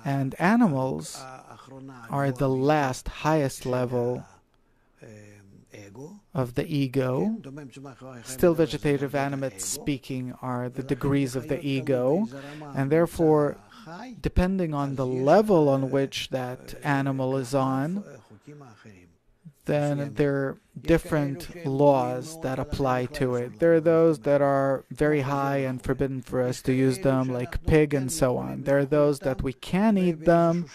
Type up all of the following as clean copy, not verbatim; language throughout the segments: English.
And animals are the last, highest level of the ego. Still vegetative animates speaking are the degrees of the ego, and therefore, depending on the level on which that animal is on, then there are different laws that apply to it. There are those that are very high and forbidden for us to use them, like pig and so on. There are those that we can eat them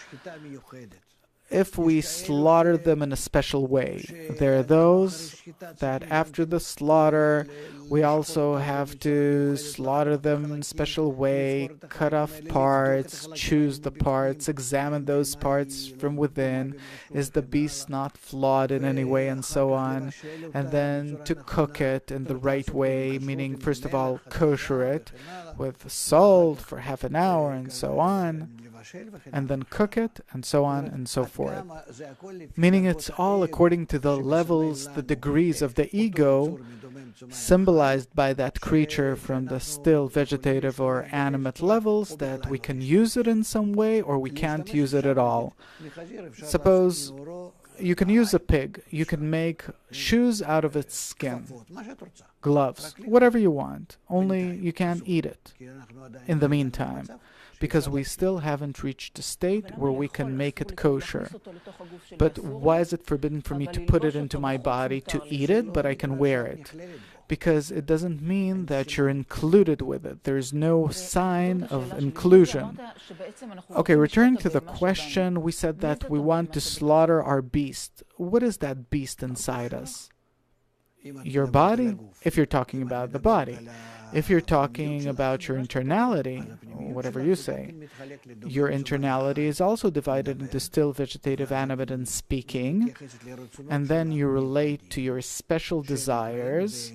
if we slaughter them in a special way. There are those that after the slaughter, we also have to slaughter them in a special way, cut off parts, choose the parts, examine those parts from within. Is the beast not flawed in any way, and so on. And then to cook it in the right way, meaning first of all kosher it with salt for half an hour and so on, and then cook it, and so on and so forth. Meaning it's all according to the levels, the degrees of the ego, symbolized by that creature from the still vegetative or animate levels, that we can use it in some way or we can't use it at all. Suppose you can use a pig. You can make shoes out of its skin, gloves, whatever you want, only you can't eat it in the meantime, because we still haven't reached a state where we can make it kosher. But why is it forbidden for me to put it into my body to eat it, but I can wear it? Because it doesn't mean that you're included with it. There's no sign of inclusion. Okay, returning to the question, we said that we want to slaughter our beast. What is that beast inside us? Your body, if you're talking about the body. If you're talking about your internality, whatever you say, your internality is also divided into still vegetative, animate, and speaking, and then you relate to your special desires,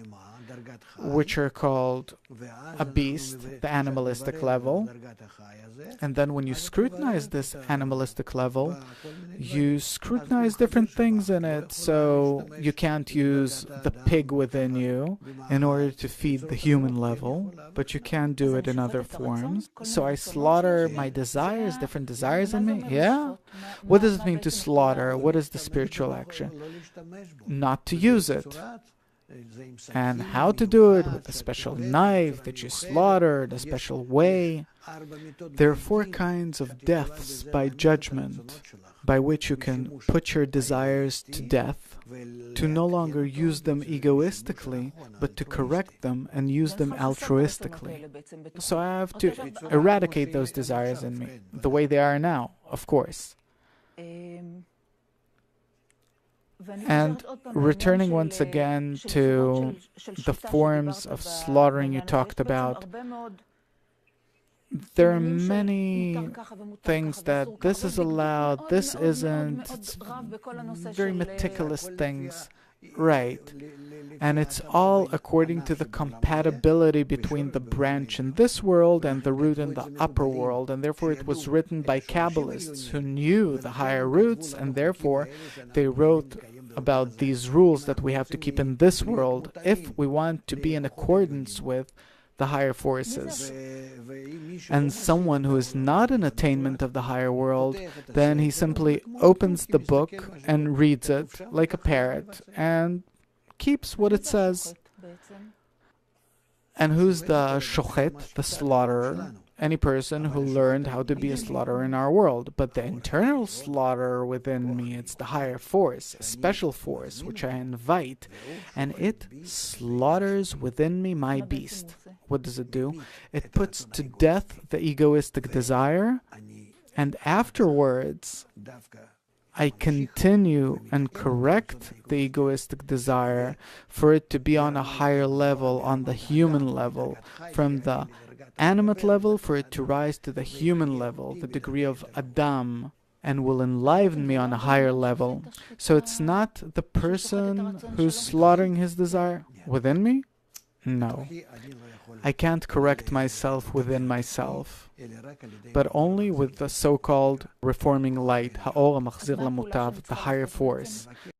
which are called a beast, the animalistic level. And then when you scrutinize this animalistic level, you scrutinize different things in it. So you can't use the pig within you in order to feed the human level, but you can do it in other forms. So I slaughter my desires, different desires in me? Yeah? What does it mean to slaughter? What is the spiritual action? Not to use it. And how to do it with a special knife that you slaughtered, a special way. There are 4 kinds of deaths by judgment, by which you can put your desires to death, to no longer use them egoistically, but to correct them and use them altruistically. So I have to eradicate those desires in me, the way they are now, of course. And returning once again to the forms of slaughtering you talked about, there are many things that this is allowed, this isn't. It's very meticulous things, right? And it's all according to the compatibility between the branch in this world and the root in the upper world, and therefore it was written by Kabbalists who knew the higher roots, and therefore they wrote about these rules that we have to keep in this world if we want to be in accordance with the higher forces. And someone who is not in attainment of the higher world, then he simply opens the book and reads it like a parrot and keeps what it says. And who's the shochet, the slaughterer? Any person who learned how to be a slaughterer in our world. But the internal slaughterer within me, it's the higher force, a special force, which I invite, and it slaughters within me my beast. What does it do? It puts to death the egoistic desire, and afterwards I continue and correct the egoistic desire for it to be on a higher level, on the human level, from the animate level, for it to rise to the human level, the degree of Adam, and will enliven me on a higher level. So it's not the person who's slaughtering his desire within me? No. I can't correct myself within myself, but only with the so-called reforming light, ha'or ha'machzir lamutav, the higher force.